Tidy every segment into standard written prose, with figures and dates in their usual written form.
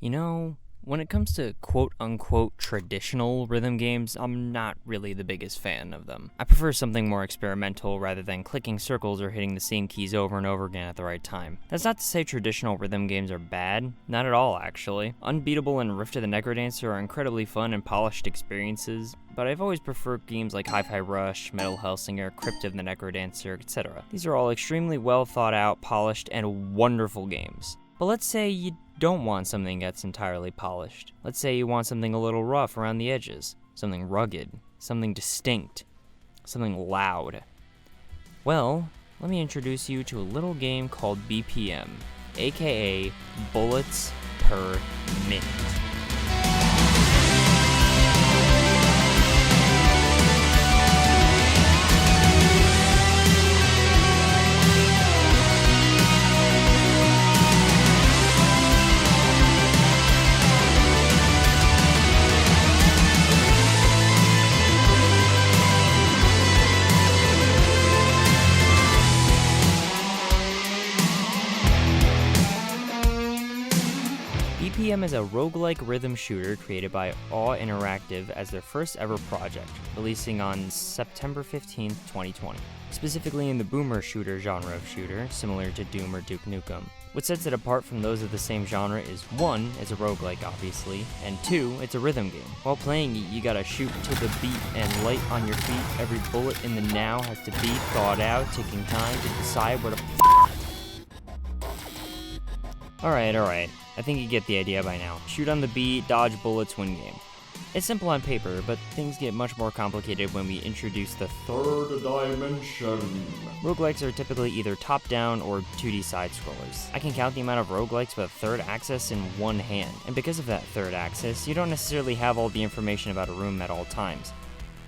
You know, when it comes to quote-unquote traditional rhythm games, I'm not really the biggest fan of them. I prefer something more experimental rather than clicking circles or hitting the same keys over and over again at the right time. That's not to say traditional rhythm games are bad, not at all actually. Unbeatable and Rift of the Necrodancer are incredibly fun and polished experiences, but I've always preferred games like Hi-Fi Rush, Metal Hellsinger, Crypt of the Necrodancer, etc. These are all extremely well thought out, polished, and wonderful games. But let's say you don't want something that's entirely polished. Let's say you want something a little rough around the edges, something rugged, something distinct, something loud. Well, let me introduce you to a little game called BPM, aka Bullets Per Minute. BPM is a roguelike rhythm shooter created by Awe Interactive as their first ever project, releasing on September 15, 2020. Specifically in the boomer shooter genre of shooter, similar to Doom or Duke Nukem. What sets it apart from those of the same genre is 1, it's a roguelike obviously, and 2, it's a rhythm game. While playing it, you gotta shoot to the beat and light on your feet. Every bullet in the now has to be thought out, taking time to decide where to Alright. I think you get the idea by now. Shoot on the beat, dodge bullets, win game. It's simple on paper, but things get much more complicated when we introduce the third dimension. Roguelikes are typically either top-down or 2D side-scrollers. I can count the amount of roguelikes with a third axis in one hand, and because of that third axis, you don't necessarily have all the information about a room at all times.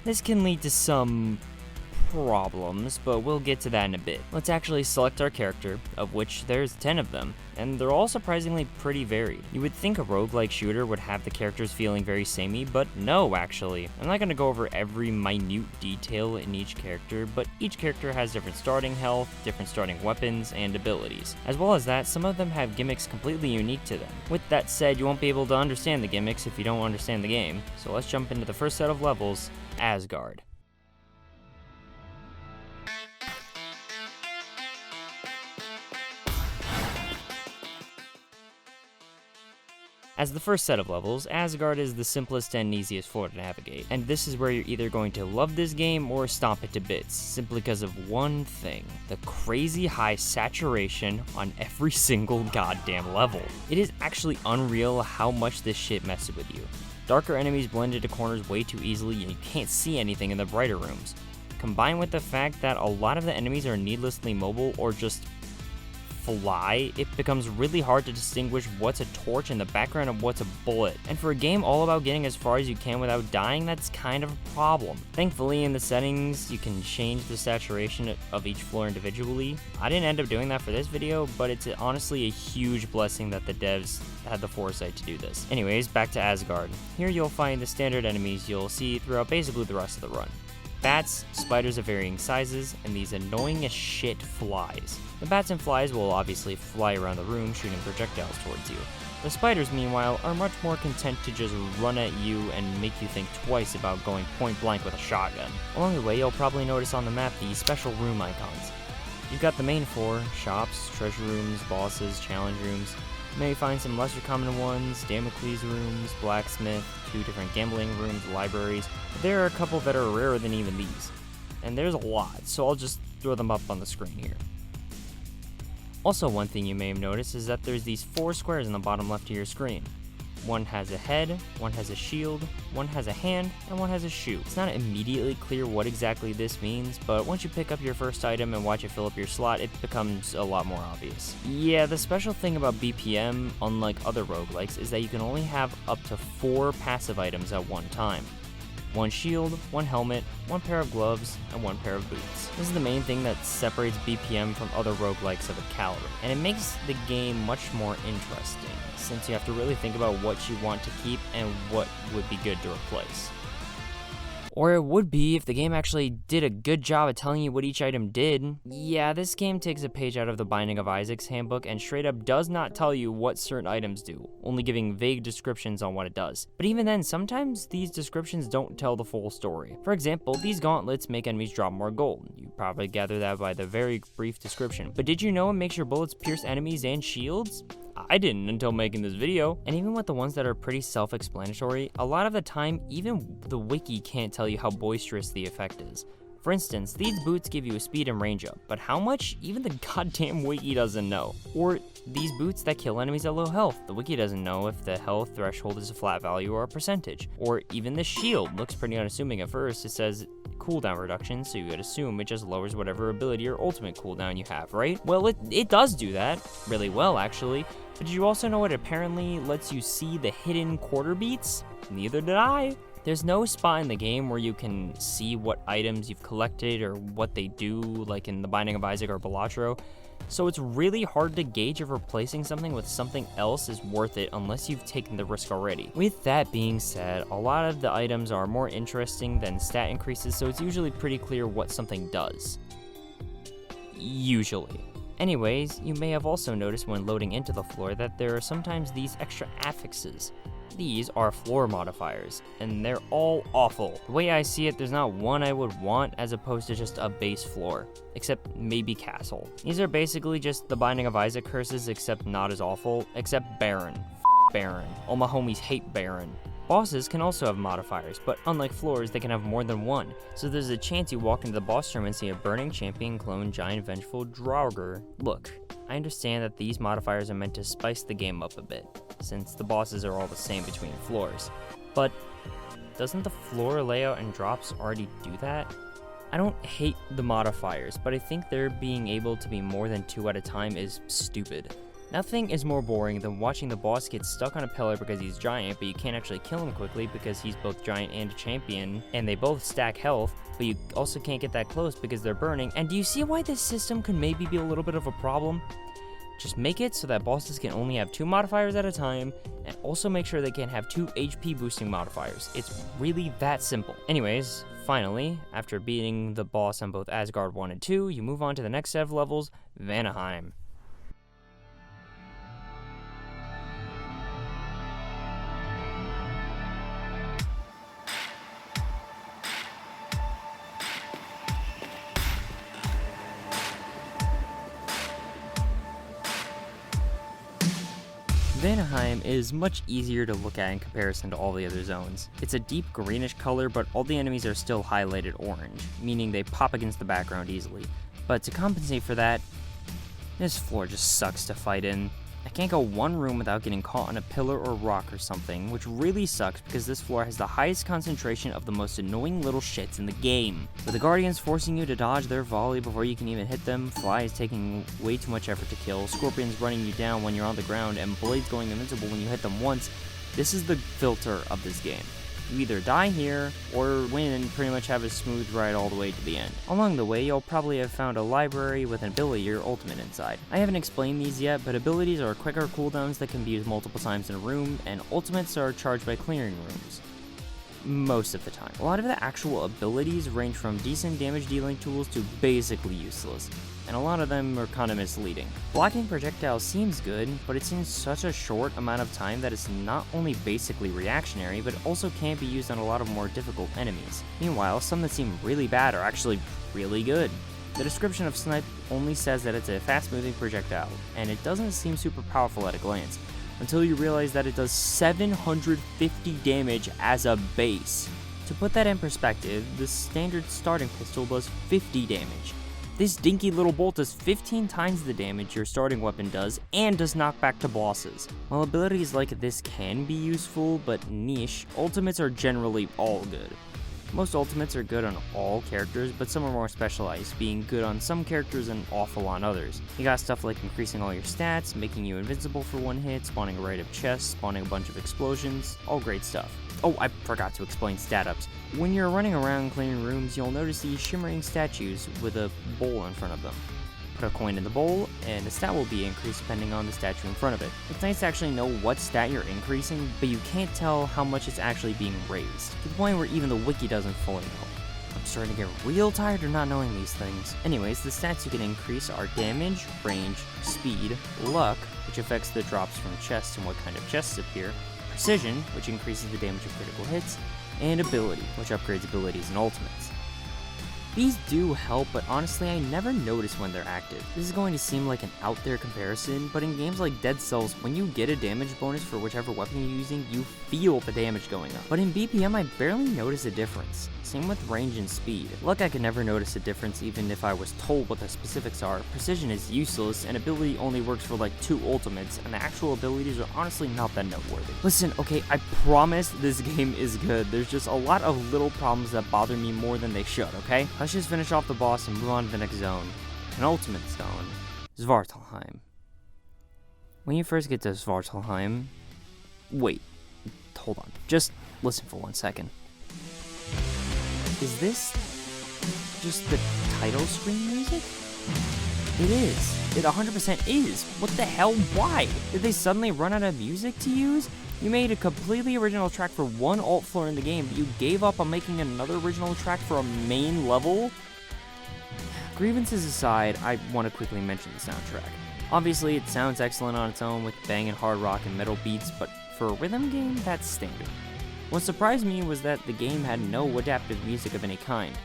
This can lead to some problems, but we'll get to that in a bit. Let's actually select our character, of which there's 10 of them, and they're all surprisingly pretty varied. You would think a roguelike shooter would have the characters feeling very samey, but no actually. I'm not going to go over every minute detail in each character, but each character has different starting health, different starting weapons, and abilities. As well as that, some of them have gimmicks completely unique to them. With that said, you won't be able to understand the gimmicks if you don't understand the game, so let's jump into the first set of levels, Asgard. As the first set of levels, Asgard is the simplest and easiest floor to navigate, and this is where you're either going to love this game or stomp it to bits, simply because of one thing: the crazy high saturation on every single goddamn level. It is actually unreal how much this shit messes with you. Darker enemies blend into corners way too easily and you can't see anything in the brighter rooms. Combined with the fact that a lot of the enemies are needlessly mobile or just fly, it becomes really hard to distinguish what's a torch in the background and what's a bullet. And for a game all about getting as far as you can without dying, that's kind of a problem. Thankfully, in the settings, you can change the saturation of each floor individually. I didn't end up doing that for this video, but it's honestly a huge blessing that the devs had the foresight to do this. Anyways, back to Asgard. Here you'll find the standard enemies you'll see throughout basically the rest of the run. Bats, spiders of varying sizes, and these annoying as shit flies. The bats and flies will obviously fly around the room shooting projectiles towards you. The spiders, meanwhile, are much more content to just run at you and make you think twice about going point blank with a shotgun. Along the way, you'll probably notice on the map these special room icons. You've got the main four: shops, treasure rooms, bosses, challenge rooms. You may find some lesser common ones: Damocles rooms, blacksmith, 2 different gambling rooms, libraries. But there are a couple that are rarer than even these. And there's a lot, so I'll just throw them up on the screen here. Also, one thing you may have noticed is that there's these 4 squares in the bottom left of your screen. One has a head, one has a shield, one has a hand, and one has a shoe. It's not immediately clear what exactly this means, but once you pick up your first item and watch it fill up your slot, it becomes a lot more obvious. Yeah, the special thing about BPM, unlike other roguelikes, is that you can only have up to 4 passive items at one time. 1 shield, 1 helmet, 1 pair of gloves, and 1 pair of boots. This is the main thing that separates BPM from other roguelikes of a caliber, and it makes the game much more interesting, since you have to really think about what you want to keep and what would be good to replace. Or it would be if the game actually did a good job of telling you what each item did. Yeah, this game takes a page out of the Binding of Isaac's handbook and straight up does not tell you what certain items do, only giving vague descriptions on what it does. But even then, sometimes these descriptions don't tell the full story. For example, these gauntlets make enemies drop more gold. You probably gather that by the very brief description. But did you know it makes your bullets pierce enemies and shields? I didn't until making this video. And even with the ones that are pretty self-explanatory, a lot of the time, even the wiki can't tell you how boisterous the effect is. For instance, these boots give you a speed and range up, but how much? Even the goddamn wiki doesn't know. Or these boots that kill enemies at low health. The wiki doesn't know if the health threshold is a flat value or a percentage. Or even the shield looks pretty unassuming at first. It says cooldown reduction, so you would assume it just lowers whatever ability or ultimate cooldown you have, right? Well, it does do that really well, actually. But did you also know it apparently lets you see the hidden quarter beats? Neither did I. There's no spot in the game where you can see what items you've collected or what they do, like in the Binding of Isaac or Balatro. So it's really hard to gauge if replacing something with something else is worth it unless you've taken the risk already. With that being said, a lot of the items are more interesting than stat increases, so it's usually pretty clear what something does. Usually. Anyways, you may have also noticed when loading into the floor that there are sometimes these extra affixes. These are floor modifiers, and they're all awful. The way I see it, there's not one I would want as opposed to just a base floor, except maybe castle. These are basically just the Binding of Isaac curses, except not as awful, except Baron. Baron. All my homies hate Baron. Bosses can also have modifiers, but unlike floors, they can have more than one. So there's a chance you walk into the boss room and see a burning champion clone giant vengeful Draugr. Look, I understand that these modifiers are meant to spice the game up a bit, since the bosses are all the same between floors. But doesn't the floor layout and drops already do that? I don't hate the modifiers, but I think their being able to be more than 2 at a time is stupid. Nothing is more boring than watching the boss get stuck on a pillar because he's giant, but you can't actually kill him quickly because he's both giant and a champion, and they both stack health, but you also can't get that close because they're burning. And do you see why this system could maybe be a little bit of a problem? Just make it so that bosses can only have 2 modifiers at a time, and also make sure they can have 2 HP boosting modifiers. It's really that simple. Anyways, finally, after beating the boss on both Asgard 1 and 2, you move on to the next set of levels, Vanaheim. Vanaheim is much easier to look at in comparison to all the other zones. It's a deep greenish color, but all the enemies are still highlighted orange, meaning they pop against the background easily. But to compensate for that, this floor just sucks to fight in. I can't go one room without getting caught on a pillar or rock or something, which really sucks because this floor has the highest concentration of the most annoying little shits in the game. With the Guardians forcing you to dodge their volley before you can even hit them, Flies taking way too much effort to kill, Scorpions running you down when you're on the ground, and Blades going invincible when you hit them once, this is the filter of this game. You either die here, or win and pretty much have a smooth ride all the way to the end. Along the way, you'll probably have found a library with an ability or ultimate inside. I haven't explained these yet, but abilities are quicker cooldowns that can be used multiple times in a room, and ultimates are charged by clearing rooms. Most of the time. A lot of the actual abilities range from decent damage dealing tools to basically useless, and a lot of them are kind of misleading. Blocking projectiles seems good, but it's in such a short amount of time that it's not only basically reactionary, but also can't be used on a lot of more difficult enemies. Meanwhile, some that seem really bad are actually really good. The description of Snipe only says that it's a fast-moving projectile, and it doesn't seem super powerful at a glance, until you realize that it does 750 damage as a base. To put that in perspective, the standard starting pistol does 50 damage. This dinky little bolt does 15 times the damage your starting weapon does, and does knockback to bosses. While abilities like this can be useful, but niche, ultimates are generally all good. Most ultimates are good on all characters, but some are more specialized, being good on some characters and awful on others. You got stuff like increasing all your stats, making you invincible for one hit, spawning a right of chest, spawning a bunch of explosions, all great stuff. Oh, I forgot to explain stat ups. When you're running around clearing rooms, you'll notice these shimmering statues with a bowl in front of them. Put a coin in the bowl, and the stat will be increased depending on the statue in front of it. It's nice to actually know what stat you're increasing, but you can't tell how much it's actually being raised, to the point where even the wiki doesn't fully know. I'm starting to get real tired of not knowing these things. Anyways, the stats you can increase are damage, range, speed, luck, which affects the drops from chests and what kind of chests appear, precision, which increases the damage of critical hits, and ability, which upgrades abilities and ultimates. These do help, but honestly I never notice when they're active. This is going to seem like an out there comparison, but in games like Dead Cells, when you get a damage bonus for whichever weapon you're using, you feel the damage going up. But in BPM I barely notice a difference. Same with range and speed. Luck I could never notice a difference even if I was told what the specifics are. Precision is useless, and ability only works for like 2 ultimates, and the actual abilities are honestly not that noteworthy. Listen, okay, I promise this game is good. There's just a lot of little problems that bother me more than they should, okay? Let's just finish off the boss and move on to the next zone. Penultimate zone, Svartalheim. When you first get to Svartalheim... Wait, hold on. Just listen for 1 second. Is this just the title screen music? It is. It 100% is. What the hell? Why? Did they suddenly run out of music to use? You made a completely original track for one alt floor in the game, but you gave up on making another original track for a main level? Grievances aside, I want to quickly mention the soundtrack. Obviously, it sounds excellent on its own with banging hard rock and metal beats, but for a rhythm game, that's standard. What surprised me was that the game had no adaptive music of any kind.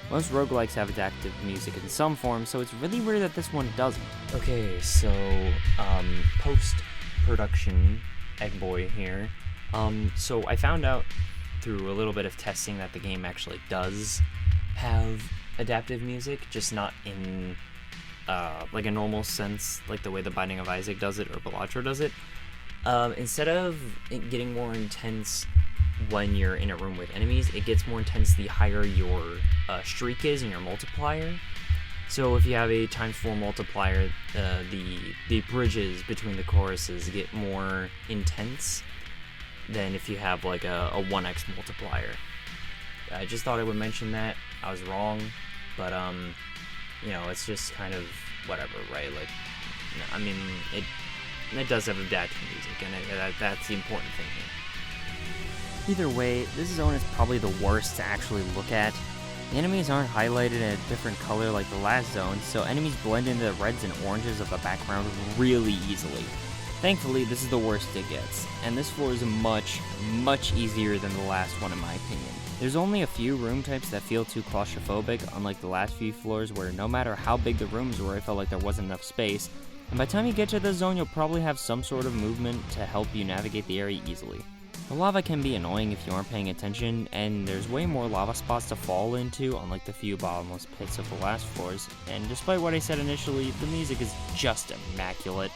Most roguelikes have adaptive music in some form, so it's really weird that this one doesn't. Okay, so, post-production, Eggboy here. So I found out through a little bit of testing that the game actually does have adaptive music, just not in, like a normal sense, like the way the Binding of Isaac does it or Balatro does it. Instead of it getting more intense when you're in a room with enemies, it gets more intense the higher your streak is and your multiplier. So if you have a ×4 multiplier, the bridges between the choruses get more intense than if you have like a 1x multiplier. I just thought I would mention that. I was wrong, but you know, it's just kind of whatever, right? Like, I mean, it does have adaptive music, and that's the important thing here. Either way, this zone is probably the worst to actually look at. The enemies aren't highlighted in a different color like the last zone, so enemies blend into the reds and oranges of the background really easily. Thankfully, this is the worst it gets, and this floor is much, much easier than the last one in my opinion. There's only a few room types that feel too claustrophobic, unlike the last few floors where no matter how big the rooms were, it felt like there wasn't enough space, and by the time you get to this zone, you'll probably have some sort of movement to help you navigate the area easily. The lava can be annoying if you aren't paying attention, and there's way more lava spots to fall into, unlike the few bottomless pits of the last floors, and despite what I said initially, the music is just immaculate.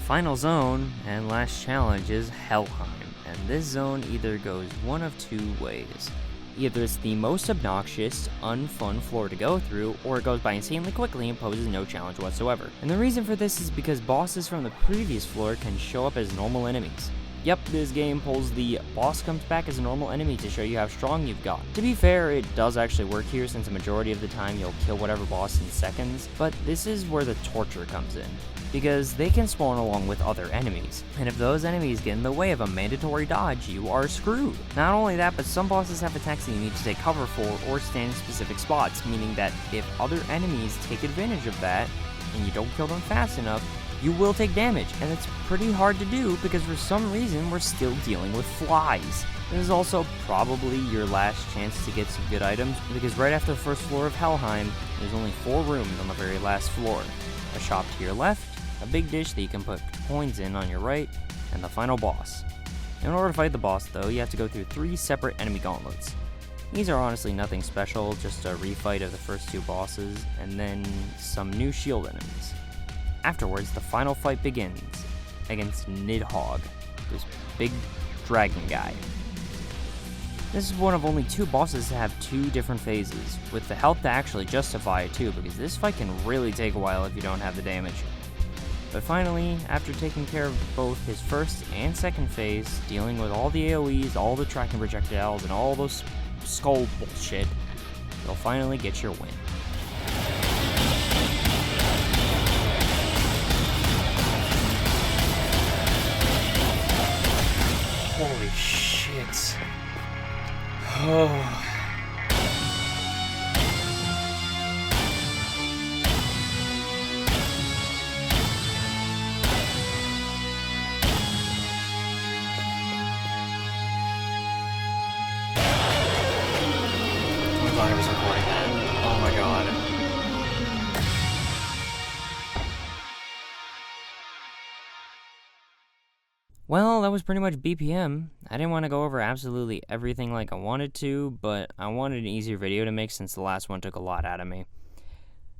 Final zone and last challenge is Helheim, and this zone either goes one of two ways. Either it's the most obnoxious, unfun floor to go through, or it goes by insanely quickly and poses no challenge whatsoever. And the reason for this is because bosses from the previous floor can show up as normal enemies. Yep, this game pulls the boss comes back as a normal enemy to show you how strong you've got. To be fair, it does actually work here since a majority of the time you'll kill whatever boss in seconds, but this is where the torture comes in, because they can spawn along with other enemies, and if those enemies get in the way of a mandatory dodge, you are screwed. Not only that, but some bosses have attacks that you need to take cover for or stand in specific spots, meaning that if other enemies take advantage of that, and you don't kill them fast enough, you will take damage, and it's pretty hard to do because for some reason we're still dealing with flies. This is also probably your last chance to get some good items, because right after the first floor of Helheim, there's only 4 rooms on the very last floor. A shop to your left, a big dish that you can put coins in on your right, and the final boss. In order to fight the boss though, you have to go through 3 separate enemy gauntlets. These are honestly nothing special, just a refight of the first 2 bosses, and then some new shield enemies. Afterwards, the final fight begins against Nidhogg, this big dragon guy. This is one of only 2 bosses to have 2 different phases, with the health to actually justify it too, because this fight can really take a while if you don't have the damage. But finally, after taking care of both his first and second phase, dealing with all the AoEs, all the tracking projectiles, and all those skull bullshit, you'll finally get your win. Holy shit. Oh. I thought I was recording that. Oh my god. Well, that was pretty much BPM. I didn't want to go over absolutely everything like I wanted to, but I wanted an easier video to make since the last one took a lot out of me.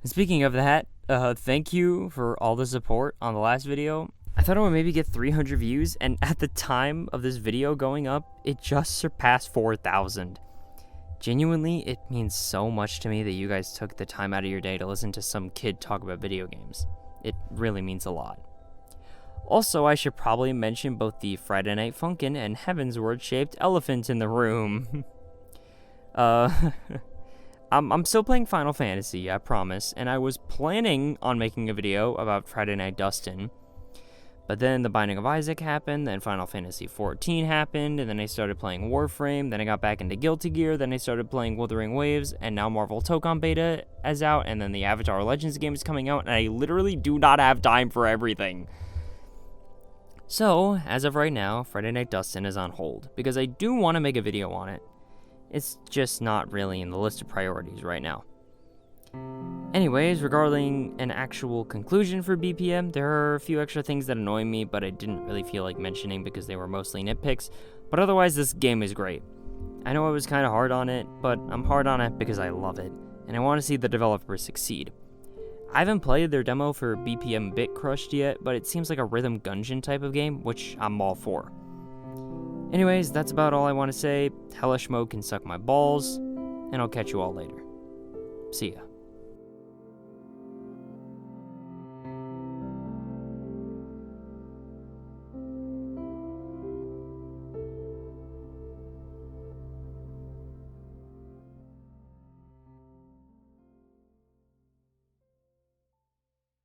And speaking of that, thank you for all the support on the last video. I thought I would maybe get 300 views, and at the time of this video going up, it just surpassed 4,000. Genuinely, it means so much to me that you guys took the time out of your day to listen to some kid talk about video games. It really means a lot. Also, I should probably mention both the Friday Night Funkin' and Heavensward-shaped elephant in the room. I'm still playing Final Fantasy, I promise, and I was planning on making a video about Friday Night Dustin, but then The Binding of Isaac happened, then Final Fantasy XIV happened, and then I started playing Warframe, then I got back into Guilty Gear, then I started playing Wuthering Waves, and now Marvel Tokon Beta is out, and then the Avatar Legends game is coming out, and I literally do not have time for everything. So, as of right now, Friday Night Dustin is on hold, because I do want to make a video on it. It's just not really in the list of priorities right now. Anyways, regarding an actual conclusion for BPM, there are a few extra things that annoy me, but I didn't really feel like mentioning because they were mostly nitpicks, but otherwise this game is great. I know I was kind of hard on it, but I'm hard on it because I love it, and I want to see the developers succeed. I haven't played their demo for BPM Bit Crushed yet, but it seems like a rhythm gungeon type of game, which I'm all for. Anyways, that's about all I want to say. Hellish Mode can suck my balls, and I'll catch you all later. See ya.